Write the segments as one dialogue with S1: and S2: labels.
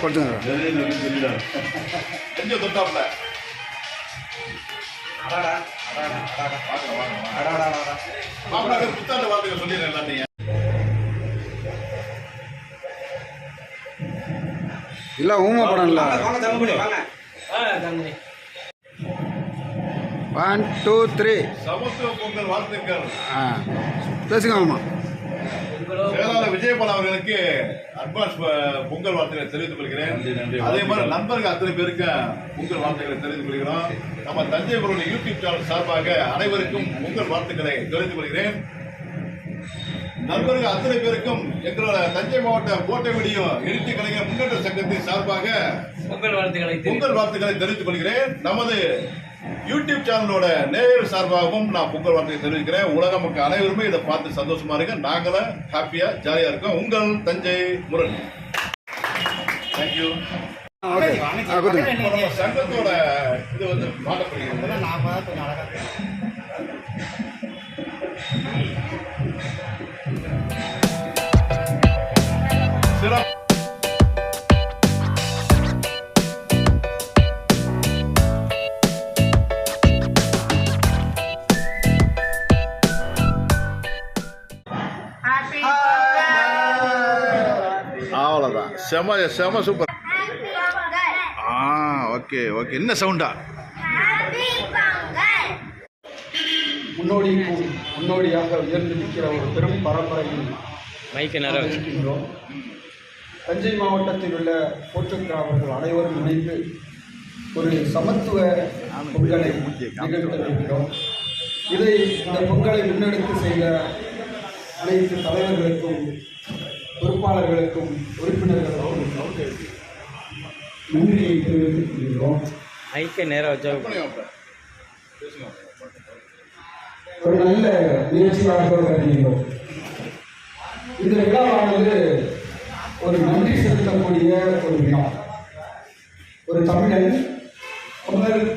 S1: கொடுத்துங்க
S2: கொஞ்சம் தொட்டாப்ல புத்தாண்டு வார்த்தைகள் சொல்லிடுறேன் எல்லாத்தையும்.
S1: இல்லை ஊமா படம் இல்லை. 1 2 3
S2: சமத்துவ பொங்கல் வாழ்த்துக்கள்.
S1: பேசுங்க. ஆமாம்,
S2: செயலாளர் விஜயபால் அவர்களுக்கு அட்வான்ஸ் பொங்கல் வாழ்த்துக்களை தெரிவித்துக் கொள்கிறேன். அதே மாதிரி நண்பர்கள் அத்தனை பேருக்கு பொங்கல் வாழ்த்துக்களை தெரிவித்துக் கொள்கிறோம். நம்ம தஞ்சை பொருள் யூடியூப் சேனல் சார்பாக அனைவருக்கும் பொங்கல் வாழ்த்துக்களை தெரிவித்துக் கொள்கிறேன். நண்பர்கள் அத்தனை பேருக்கும் எங்களோட தஞ்சை மாவட்ட கோட்டை வீடியோ எழுத்து கலைஞர் முன்னேற்ற சங்கத்தின் சார்பாக பொங்கல் வாழ்த்துக்களை தெரிவித்துக் கொள்கிறேன். நமது யூடியூப் சேனலோட நேயர் சார்பாகவும் நான் பொங்கல் வாழ்த்துக்களை தெரிவிக்கிறேன். உலக மக்கள் அனைவருமே இதை பார்த்து சந்தோஷமா இருக்க, நாங்களும் ஹாப்பியா ஜாலியா இருக்கோம். உங்கள் தஞ்சை முரளி. தேங்க்யூ. சங்கத்தோட இது வந்து மாற்றப்படுகிறது. சிறப்பு. அவ்வளோதான். செம சூப்பர். Okay okay. என்ன சவுண்டா?
S3: முன்னோடியாக உயர்ந்து நிற்கிற ஒரு பெரும் பரம்பரையில் இருக்கின்றோம். தஞ்சை மாவட்டத்தில் உள்ள போற்றுக்கிறார்கள் அனைவரும் இணைந்து ஒரு சமத்துவ பொங்கலை நிகழ்த்திருக்கிறோம். இந்த பொங்கலை முன்னெடுத்து செய்த அனைத்து தலைவர்களுக்கும், பொறுப்பாளர்களுக்கும், உறுப்பினர்களுக்கும் நன்றியை தெரிவித்துக் ஒரு நல்ல முயற்சியாக கருதுகிறோம். இந்த விழாவானது ஒரு நன்றி செலுத்தக்கூடிய ஒரு விழா. ஒரு தமிழன்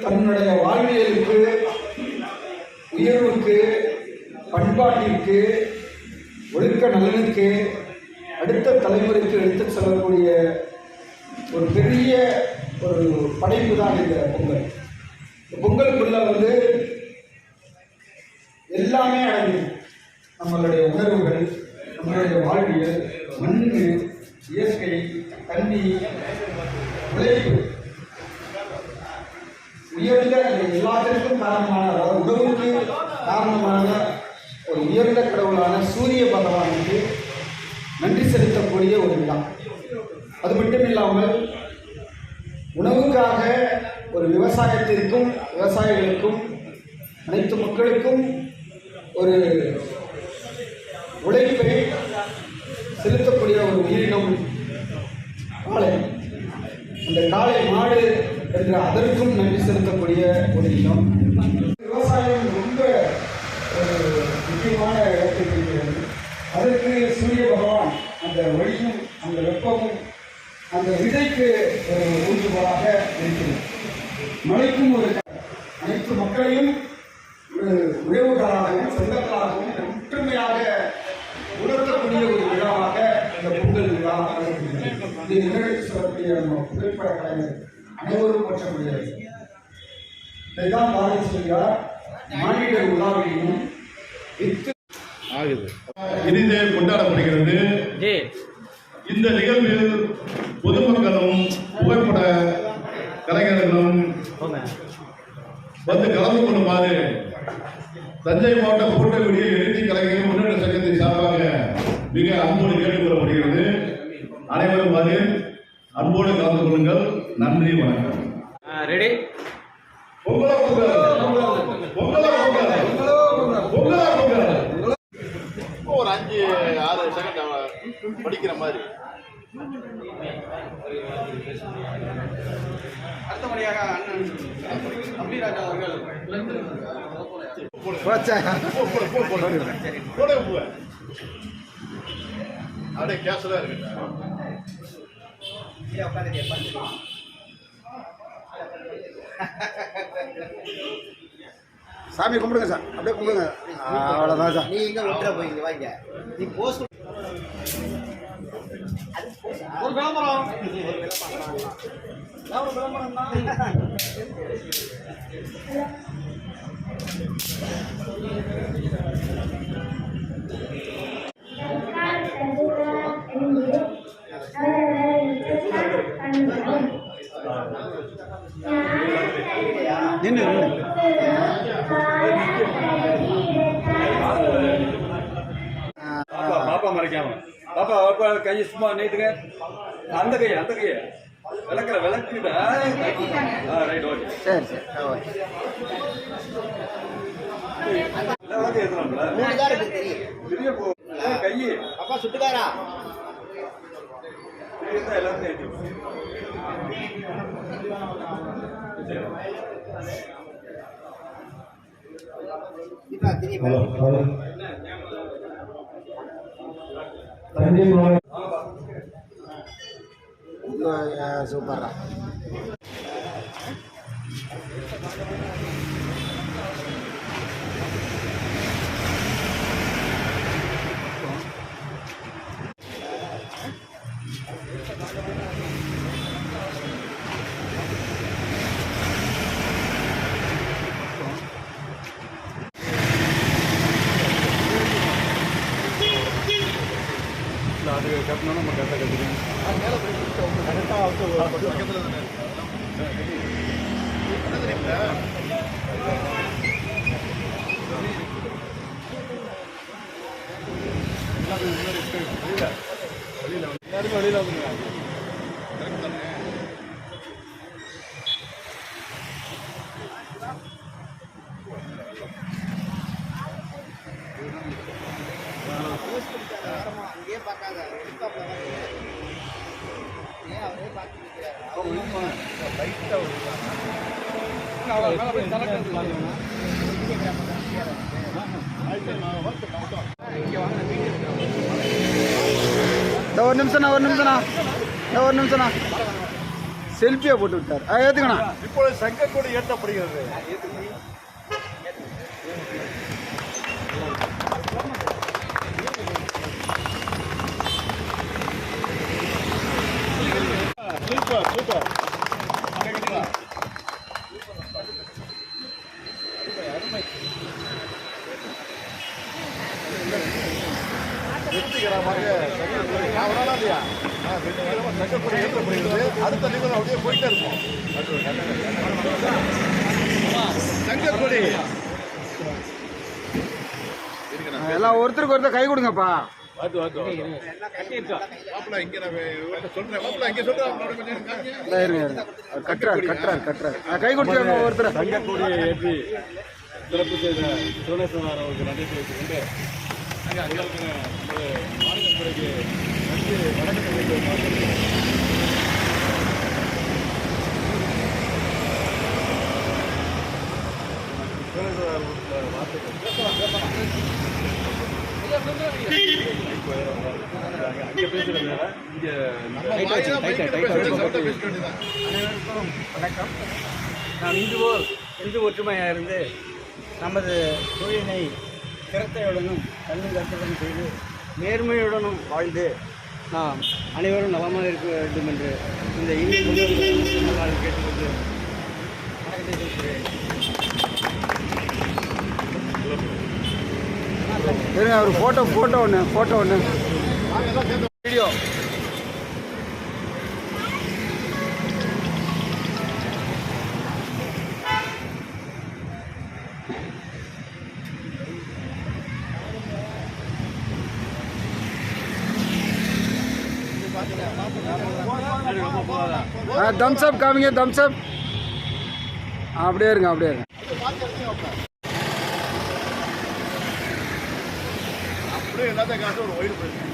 S3: தன்னுடைய வாழ்வியலுக்கு, உயர்வுக்கு, பண்பாட்டிற்கு, ஒழுக்க நலனுக்கு, அடுத்த தலைமுறைக்கு எடுத்துச் செல்லக்கூடிய ஒரு பெரிய ஒரு படைப்பு தான் இந்த பொங்கல். பொங்கலுக்குள்ள வந்து எல்லாமே அடங்கும். நம்மளுடைய உணர்வுகள், நம்மளுடைய வாழ்வியல், மண், இயற்கை, தண்ணி, உழைப்பு, உயர்ந்த எல்லாத்திற்கும் காரணமான, அதாவது உணவுக்கு காரணமான ஒரு உயர்ந்த கடவுளான சூரிய பகவானுக்கு நன்றி செலுத்தக்கூடிய ஒரு விழா. அது மட்டும் இல்லாமல் உணவுக்காக ஒரு விவசாயத்திற்கும், விவசாயிகளுக்கும், அனைத்து மக்களுக்கும் ஒரு உழைப்பை செலுத்தக்கூடிய ஒரு உயிரினம் காளை. அந்த காளை மாடு என்ற அதற்கும் நன்றி செலுத்தக்கூடிய ஒரு இனம். விவசாயம் ரொம்ப ஒரு முக்கியமான இடத்தில் இருக்கிறது. அதற்கு சூரிய பகவான் அந்த ஒளியும், அந்த வெப்பமும், அந்த விதைக்கு ஒரு ஊன்றுகோலாக இருக்கிறது. மழைக்கும் ஒரு அனைத்து மக்களையும் ஒரு உறவுகளாகவும், சொந்தங்களாகவும் ஒற்றுமையாக உணர்த்தக்கூடிய ஒரு விழாவாக இந்த பொங்கல் விழா இதை நிகழ்ச்சி சொல்லக்கூடிய நம்ம புகைப்பட கலைஞர் அனைவரும் போற்றக்கூடியது. இதைதான் பாரதி சொல்கிறார், மாநில உலாவியும்
S2: இனிதே கொண்டாடப்படுகிறது. இந்த நிகழ்வில் பொதுமக்களும் புகைப்பட கலைஞர்களும் வந்து கலந்து கொள்ளுமாறு தஞ்சை மாவட்ட கூட்ட வீடியோ எழுச்சி கலைஞர்கள் முன்னேற்ற சங்கத்தின் சார்பாக மிக அன்போடு கேட்டுக்கொள்ளப்படுகிறது. அனைவரும் வந்து அன்போடு கலந்து கொள்ளுங்கள். நன்றி, வணக்கம்.
S4: ரெடி?
S2: பொங்கலா பொங்கல், பொங்கலா பொங்கல், பொங்கலா பொங்கல். ஒரு 5-6 செகண்ட் படிக்கிற மாதிரி.
S3: அடுத்தபடியாக அண்ணன் அம்பிராஜா அவர்கள்
S2: அப்படியே கேஷ் தான் இருக்கு.
S1: சாமி கும்பிடுங்க சார், அப்படியே கும்பிடுங்க. அவ்வளோதான் சார்.
S5: நீ எங்க விட்டுற போய் வாங்க. நீ போஸ்ட்
S3: ஒரு விளம்பரம்
S1: நின்று
S4: பாப்பா மறைக்காம பாப்பா பாப்பா கையை சும்மா நீட்டுங்க அந்த கையை விளக்குடா ரைட் ஓகே
S1: சரி சரி ஓகே
S4: விளக்கு ஏத்துறாங்களா பெரிய போ கையை
S3: அப்பா சுட்டுக்காரா
S4: எல்லாத்தையும் ஏற்றி
S1: சூப்பரா
S4: அது கட்டணும் நம்ம கரெக்டாக கட்டுறோம் எல்லாருமே வெளியில் வந்துங்க
S3: அங்கேயே பார்க்காத ஏன் அவரே பார்த்து
S1: ஒரு நிமிஷம்ண்ணா செல்ஃபியை போட்டு விட்டார் ஏற்றுக்கண்ணா
S2: இப்பொழுது சங்கக்கொடி ஏற்றப்படுகிறது. சூப்பர் சூப்பர் வெற்றிகரமாக சங்கக்கொடி ஏற்றப்படுகிறது. அடுத்த நிகழ்வு அப்படியே போயிட்டே இருக்கும். சங்கக்கொடி
S1: எல்லாம் ஒருத்தருக்கு ஒருத்தர் கை கொடுங்கப்பா. கட்டுறாரு கை கொடுத்து ஒருத்தர்
S4: சங்கக்கொடியை ஏற்றி சிறப்பு செய்த சோழேஸ்வரர் அவருக்கு நன்றி தெரிவித்துக் கொண்டு மாநில துறைக்கு நன்றி வணக்கம் தெரிவித்து அங்கே பேசுகிறேன்
S5: அனைவருக்கும் வணக்கம். நாம் இந்து ஒற்றுமையாக இருந்து நமது தொழிலை சிரத்தையுடனும் கண்ணும் கருத்துடன் செய்து நேர்மையுடனும் வாழ்ந்து நாம் அனைவரும் நலமாக இருக்க வேண்டும் என்று இந்த இந்திய முன்னோர்கள் கேட்டுக்கொண்டு வணக்கத்தை தெரிவிக்கிறேன்.
S1: ஒரு ஃபோட்டோ ஒன்று வீடியோ தம்ஸ் அப் காமிங்க, தம்ஸ் அப். அப்படியே இருங்க
S2: அப்படியே எல்லாத்தையும் காசு ஒரு ஒயிட் போயிருக்கு.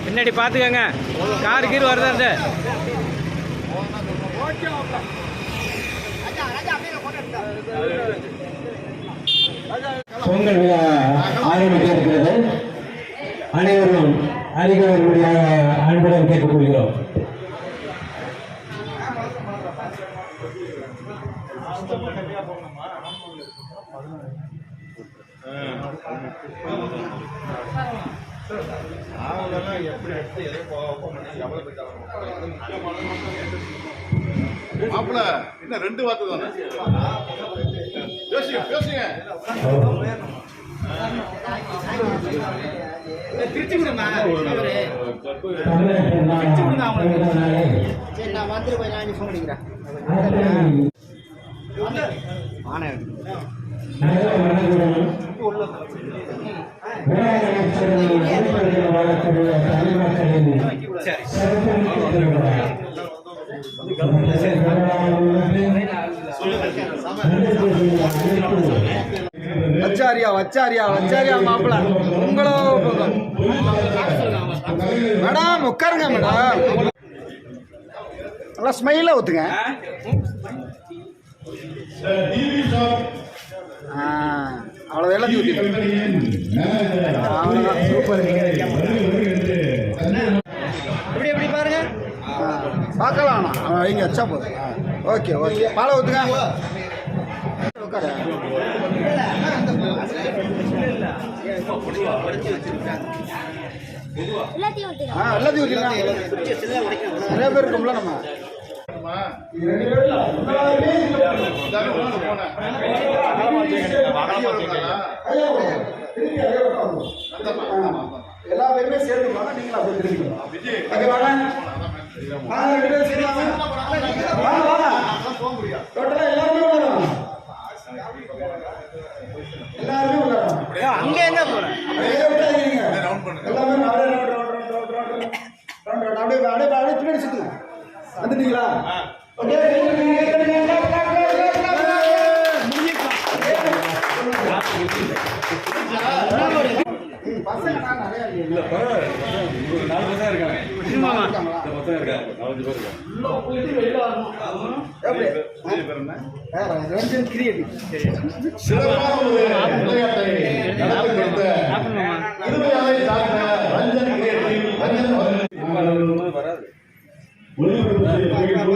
S5: பின்னாடி பார்த்துக்கங்க, கார் கீர் வருதா?
S6: பொங்கல் விழா ஆரம்பிக்க இருக்கிறது. அனைவரும் அறிவுரையாக அன்புடன் கேட்டுக்கொள்கிறோம்.
S2: மாப்பிள்ள இன்னும் 2 வார்த்தை தானே பேசுங்க பேசுங்க.
S5: திருச்சி விடுமா சரி நான் வந்துட்டு போய் நான் ஃபோன் பண்ணிக்கிறேன்
S3: வச்சாரியா வச்சாரியா வச்சாரியா மாப்பிள்ள உங்களோ மேடம் உட்காருங்க மேடம் நல்லா ஸ்மைலாக ஊற்றுங்க அவ்வளோ எல்லாத்தையும் ஊற்றிட்டு அவ்வளோதான் சூப்பர்
S5: எப்படி எப்படி பாருங்க
S3: பார்க்கலாம் இங்கே வச்சா போதும் ஓகே ஓகே பாலை ஊற்றுங்க உட்காரு
S7: எல்லாத்தையும் ஊத்துங்க.
S3: எல்லாத்தையும் ஊற்றிக்கலாம் நிறைய பேர் இருக்கும்ல நம்ம எல்லா பேருமே சேர்ந்து நீங்களும் அப்படியே திரும்பிக்கலாம் டோட்டலா எல்லாருமே வரும் எல்லாருமே வரும்
S5: அங்க எங்க போறேன்
S3: எல்லாமே அப்படியே பின்னாடி சுத்துங்க வந்துட்டீங்களா ஓகே பசங்க நிறைய
S4: இல்ல பரவாயில்ல ஒரு 4 பசங்க இருக்காங்க இந்த பசங்க இருக்காங்க 4 பேர் இருக்காங்க
S3: ரஞ்சன் கிரியேட்டிவ்
S2: சிறப்பான ஒரு விளையாட்டை நடத்தி கொடுத்த இருமையாளை சார்ந்த ரஞ்சன் கிரியேட்டிவ் ரஞ்சன் அவர்கள்
S4: வராது
S2: ஒளிபரப்பு